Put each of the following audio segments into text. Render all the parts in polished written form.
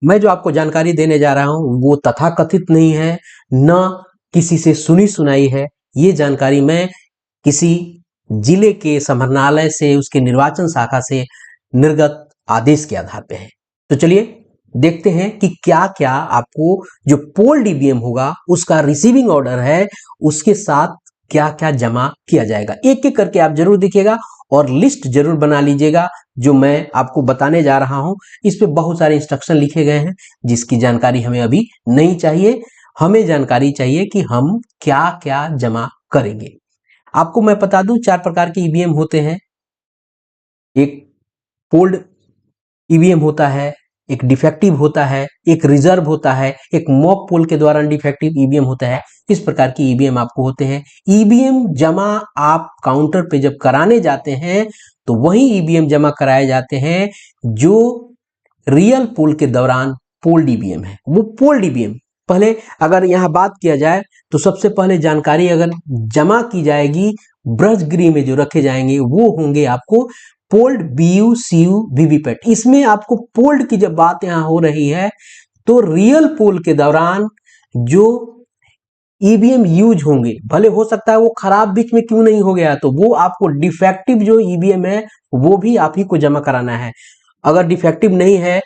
मैं जो आपको जानकारी देने जा रहा हूं वो तथाकथित नहीं है, न किसी से सुनी सुनाई है। ये जानकारी मैं किसी जिले के समाहरणालय से, उसके निर्वाचन शाखा से निर्गत आदेश के आधार पे है। तो चलिए देखते हैं कि क्या क्या आपको जो पोल डीबीएम होगा उसका रिसीविंग ऑर्डर है, उसके साथ क्या क्या जमा किया जाएगा। एक एक करके आप जरूर देखिएगा और लिस्ट जरूर बना लीजिएगा। जो मैं आपको बताने जा रहा हूं इस पे बहुत सारे इंस्ट्रक्शन लिखे गए हैं जिसकी जानकारी हमें अभी नहीं चाहिए। हमें जानकारी चाहिए कि हम क्या क्या जमा करेंगे। आपको मैं बता दूं 4 प्रकार के ईवीएम होते हैं। एक पोल्ड ईवीएम होता है, एक डिफेक्टिव होता है, एक रिजर्व होता है, एक मॉक पोल के दौरान डिफेक्टिव ईवीएम होता है। इस प्रकार की ईवीएम आपको होते हैं। ईवीएम जमा आप काउंटर पे जब कराने जाते हैं तो वही ईवीएम जमा कराए जाते हैं जो रियल पोल के दौरान पोल्ड ईवीएम है, वो पोल्ड ईवीएम। पहले अगर यहाँ बात किया जाए तो सबसे पहले जानकारी अगर जमा की जाएगी ब्रज गृह में जो रखे जाएंगे वो होंगे आपको पोल्ड बीयू सीयू वीवीपैट। इसमें आपको पोल्ड की जब बात यहाँ हो रही है तो रियल पोल के दौरान जो ईवीएम यूज होंगे, भले हो सकता है वो खराब बीच में क्यों नहीं हो गया, तो वो आपको डिफेक्टिव जो ईवीएम है वो भी आप ही को जमा कराना है। अगर डिफेक्टिव नहीं है,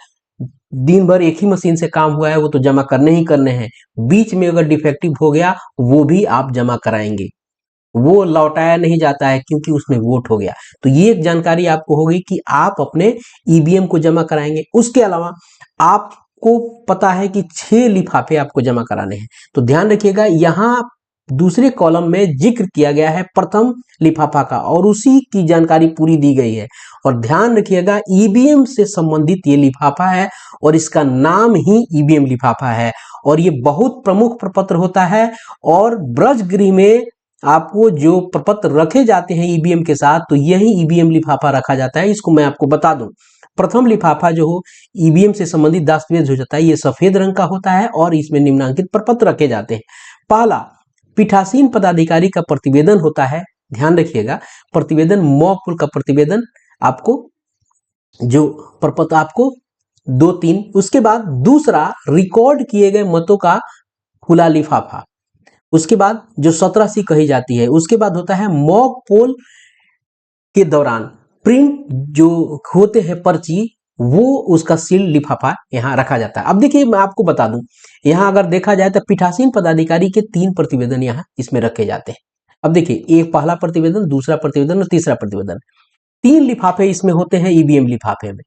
दिन भर एक ही मशीन से काम हुआ है, वो तो जमा करने ही करने हैं। बीच में अगर डिफेक्टिव हो गया वो भी आप जमा कराएंगे, वो लौटाया नहीं जाता है क्योंकि उसमें वोट हो गया। तो ये एक जानकारी आपको होगी कि आप अपने ईवीएम को जमा कराएंगे। उसके अलावा आपको पता है कि 6 लिफाफे आपको जमा कराने हैं। तो ध्यान रखिएगा, यहाँ दूसरे कॉलम में जिक्र किया गया है प्रथम लिफाफा का और उसी की जानकारी पूरी दी गई है। और ध्यान रखिएगा ईवीएम से संबंधित ये लिफाफा है और इसका नाम ही ईवीएम लिफाफा है और ये बहुत प्रमुख प्रपत्र होता है। और ब्रज गृह में आपको जो प्रपत्र रखे जाते हैं ईवीएम के साथ, तो यही ईवीएम लिफाफा रखा जाता है। इसको मैं आपको बता दूं, प्रथम लिफाफा जो हो ईवीएम से संबंधित दस्तावेज हो जाता है, ये सफेद रंग का होता है और इसमें निम्नांकित प्रपत्र रखे जाते हैं। पहला, पीठासीन पदाधिकारी का प्रतिवेदन होता है। ध्यान रखिएगा, प्रतिवेदन मॉक पोल का प्रतिवेदन आपको जो प्रपत्र आपको 2-3। उसके बाद दूसरा, रिकॉर्ड किए गए मतों का खुला लिफाफा। उसके बाद जो 17C कही जाती है। उसके बाद होता है मॉक पोल के दौरान प्रिंट जो होते हैं पर्ची, वो उसका सील लिफाफा यहाँ रखा जाता है। अब देखिए मैं आपको बता दूं, यहाँ अगर देखा जाए तो पीठासीन पदाधिकारी के 3 प्रतिवेदन यहाँ इसमें रखे जाते हैं। अब देखिए, एक पहला प्रतिवेदन, दूसरा प्रतिवेदन और तीसरा प्रतिवेदन, 3 लिफाफे इसमें होते हैं ईवीएम लिफाफे में।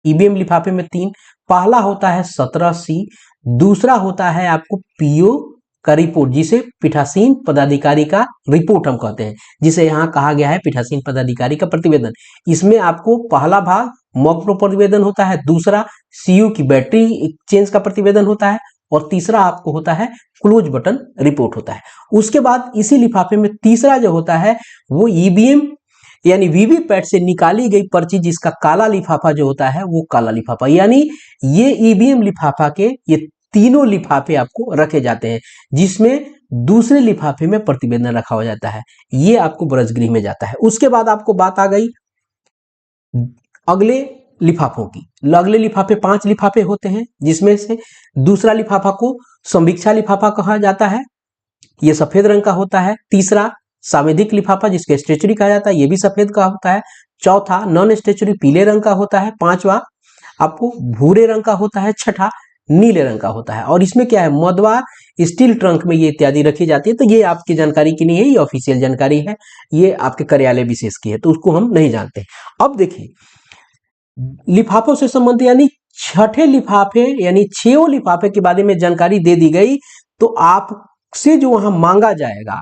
ईवीएम लिफाफे में 3, पहला होता है 17C, दूसरा होता है आपको पीओ का रिपोर्ट, जिसे पीठासीन पदाधिकारी का रिपोर्ट हम कहते हैं, जिसे यहाँ कहा गया है पीठासीन पदाधिकारी का प्रतिवेदन। इसमें आपको पहला भाग मॉक पोल प्रतिवेदन होता है, दूसरा सीयू की बैटरी चेंज का प्रतिवेदन होता है और तीसरा आपको होता है क्लोज बटन रिपोर्ट होता है। उसके बाद इसी लिफाफे में तीसरा जो होता है वो ईवीएम यानी वीवीपैट से निकाली गई पर्ची, जिसका काला लिफाफा जो होता है वो काला लिफाफा। यानी ये ईवीएम लिफाफा के ये तीनों लिफाफे आपको रखे जाते हैं, जिसमें दूसरे लिफाफे में प्रतिवेदन रखा हो जाता है। ये आपको ब्रज गृह में जाता है। उसके बाद आपको बात आ गई अगले लिफाफों की। अगले लिफाफे 5 लिफाफे होते हैं, जिसमें से दूसरा लिफाफा को संवीक्षा लिफाफा कहा जाता है, ये सफेद रंग का होता है। तीसरा सांविधिक लिफाफा, जिसको स्टेचुरी कहा जाता है, ये भी सफेद का होता है। चौथा नॉन स्टेचुरी पीले रंग का होता है। पांचवा आपको भूरे रंग का होता है। छठा नीले रंग का होता है। और इसमें क्या है, मदवा स्टील ट्रंक में ये इत्यादि रखी जाती है। तो ये आपकी जानकारी की नहीं है, ये ऑफिशियल जानकारी है, ये आपके कार्यालय विशेष की है, तो उसको हम नहीं जानते। अब देखिए लिफाफों से संबंधित यानी छठे लिफाफे यानी 6 लिफाफे के बारे में जानकारी दे दी गई, तो आपसे जो वहां मांगा जाएगा,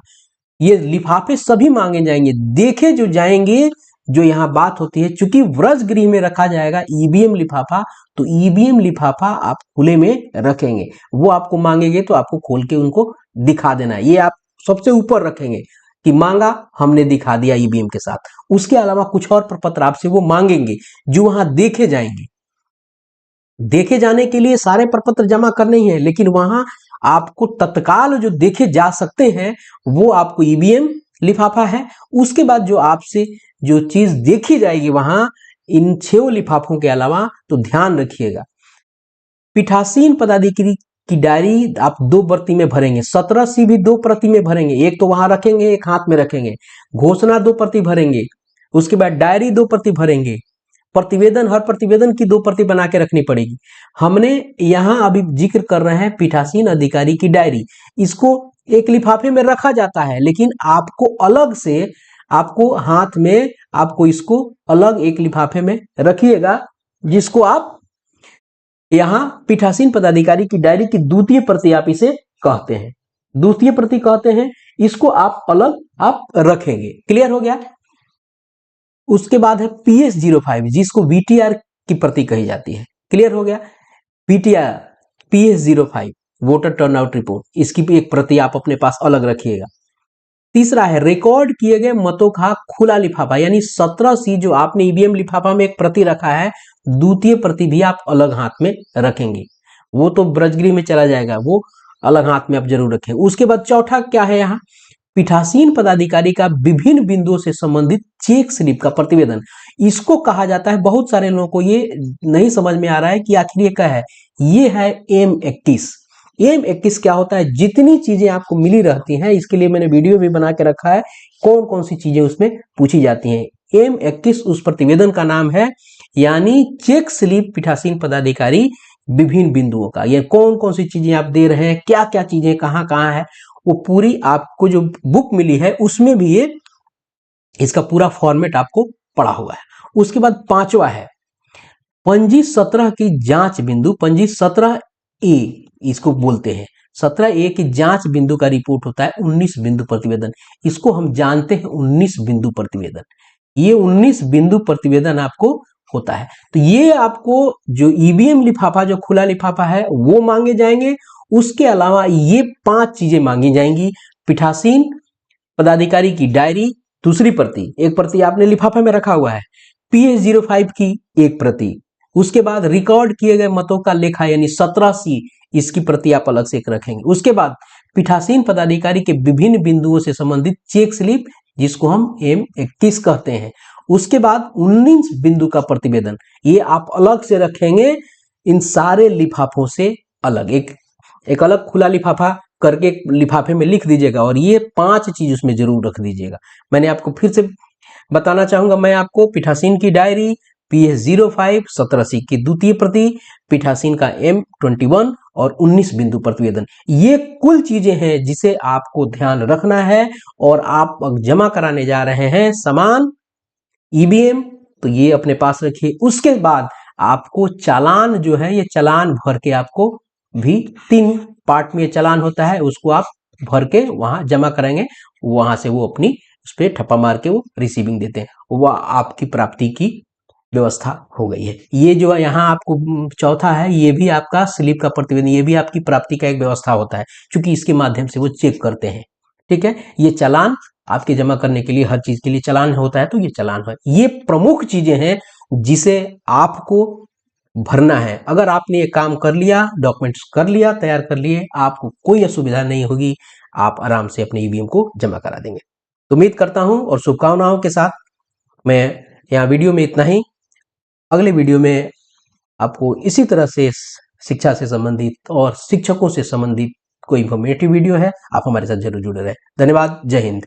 ये लिफाफे सभी मांगे जाएंगे, देखे जो जाएंगे। जो यहाँ बात होती है, चूंकि व्रज गृह में रखा जाएगा ईवीएम लिफाफा, तो ईवीएम लिफाफा आप खुले में रखेंगे। वो आपको मांगेंगे तो आपको खोल के उनको दिखा देना है, ये आप सबसे ऊपर रखेंगे कि मांगा हमने दिखा दिया ईवीएम के साथ। उसके अलावा कुछ और प्रपत्र आपसे वो मांगेंगे जो वहां देखे जाएंगे। देखे जाने के लिए सारे प्रपत्र जमा करने ही है, लेकिन वहां आपको तत्काल जो देखे जा सकते हैं वो आपको ईवीएम लिफाफा है। उसके बाद जो आपसे जो चीज देखी जाएगी वहां इन 6 लिफाफों के अलावा, तो ध्यान रखिएगा पीठासीन पदाधिकारी की डायरी आप 2 प्रति में भरेंगे, 17C भी 2 प्रति में भरेंगे, एक तो वहां रखेंगे, एक हाथ में रखेंगे। घोषणा 2 प्रति भरेंगे, उसके बाद डायरी 2 प्रति भरेंगे। प्रतिवेदन, हर प्रतिवेदन की 2 प्रति बना के रखनी पड़ेगी। हमने यहां अभी जिक्र कर रहे हैं पीठासीन अधिकारी की डायरी, इसको एक लिफाफे में रखा जाता है, लेकिन आपको अलग से, आपको हाथ में, आपको इसको अलग एक लिफाफे में रखिएगा, जिसको आप यहां पीठासीन पदाधिकारी की डायरी की द्वितीय प्रति आप इसे कहते हैं, द्वितीय प्रति कहते हैं। इसको आप अलग आप रखेंगे। क्लियर हो गया। उसके बाद है PS05, जिसको VTR की प्रति कही जाती है। क्लियर हो गया। VTR PS05 voter turnout report, इसकी भी एक प्रति आप अपने पास अलग रखिएगा। तीसरा है रिकॉर्ड किए गए मतों का खुला लिफाफा, यानी 17C जो आपने ईवीएम लिफाफा में एक प्रति रखा है, द्वितीय प्रति भी आप अलग हाथ में रखेंगे। वो तो ब्रजगृह में चला जाएगा, वो अलग हाथ में आप जरूर रखें। उसके बाद चौथा क्या है यहाँ, पीठासीन पदाधिकारी का विभिन्न बिंदुओं से संबंधित चेक स्लिप का प्रतिवेदन। इसको कहा जाता है, बहुत सारे लोगों को ये नहीं समझ में आ रहा है कि आखिर ये क्या है। ये है M31। M31 क्या होता है, जितनी चीजें आपको मिली रहती हैं, इसके लिए मैंने वीडियो भी बना के रखा है, कौन कौन सी चीजें उसमें पूछी जाती हैं। M31 उस प्रतिवेदन का नाम है, यानी चेक स्लिप पीठासीन पदाधिकारी विभिन्न बिंदुओं का, ये कौन कौन सी चीजें आप दे रहे हैं, क्या क्या चीजें कहाँ कहाँ है, वो पूरी आपको जो बुक मिली है उसमें भी ये इसका पूरा फॉर्मेट आपको पड़ा हुआ है। उसके बाद पांचवा है पंजी 17 की जांच बिंदु, पंजी 17A इसको बोलते हैं। 17A की जांच बिंदु का रिपोर्ट होता है 19 बिंदु प्रतिवेदन, इसको हम जानते हैं 19 बिंदु प्रतिवेदन। ये 19 बिंदु प्रतिवेदन आपको होता है। तो ये आपको जो ईवीएम लिफाफा, जो खुला लिफाफा है, वो मांगे जाएंगे। उसके अलावा ये 5 चीजें मांगी जाएंगी। पीठासीन पदाधिकारी की डायरी दूसरी प्रति, एक प्रति आपने लिफाफे में रखा हुआ है। PS05 की एक प्रति। उसके बाद रिकॉर्ड किए गए मतों का लेखा, यानी 17C, इसकी प्रति आप अलग से एक रखेंगे। उसके बाद पीठासीन पदाधिकारी के विभिन्न बिंदुओं से संबंधित चेक स्लिप, जिसको हम M31 कहते हैं। उसके बाद 19 बिंदु का प्रतिवेदन, ये आप अलग से रखेंगे, इन सारे लिफाफों से अलग, एक अलग खुला लिफाफा करके लिफाफे में लिख दीजिएगा, और ये 5 चीज उसमें जरूर रख दीजिएगा। मैंने आपको फिर से बताना चाहूंगा, मैं आपको पीठासीन की डायरी, PS05 17C की द्वितीय प्रति, पीठासीन का M21 और 19 बिंदु प्रतिवेदन, ये कुल चीजें हैं जिसे आपको ध्यान रखना है। और आप जमा कराने जा रहे हैं सामान ईवीएम, तो ये अपने पास रखिए। उसके बाद आपको चालान जो है, ये चालान भर के आपको भी 3 पार्ट में चालान होता है, उसको आप भर के वहां जमा कराएंगे, वहां से वो अपनी उस पर ठप्पा मार के वो रिसीविंग देते हैं, वह आपकी प्राप्ति की व्यवस्था हो गई है। ये जो यहाँ आपको चौथा है, ये भी आपका स्लिप का प्रतिवेदन, ये भी आपकी प्राप्ति का एक व्यवस्था होता है, क्योंकि इसके माध्यम से वो चेक करते हैं। ठीक है, ये चालान आपके जमा करने के लिए, हर चीज के लिए चालान होता है, तो ये चालान है। ये प्रमुख चीजें हैं जिसे आपको भरना है। अगर आपने ये काम कर लिया, डॉक्यूमेंट्स कर लिया, तैयार कर लिए, आपको कोई असुविधा नहीं होगी, आप आराम से अपने ईवीएम को जमा करा देंगे। तो उम्मीद करता हूं और शुभकामनाओं के साथ मैं यहाँ वीडियो में इतना ही। अगले वीडियो में आपको इसी तरह से शिक्षा से संबंधित और शिक्षकों से संबंधित कोई इंफॉर्मेटिव वीडियो है, आप हमारे साथ जरूर जुड़े रहें। धन्यवाद। जय हिंद।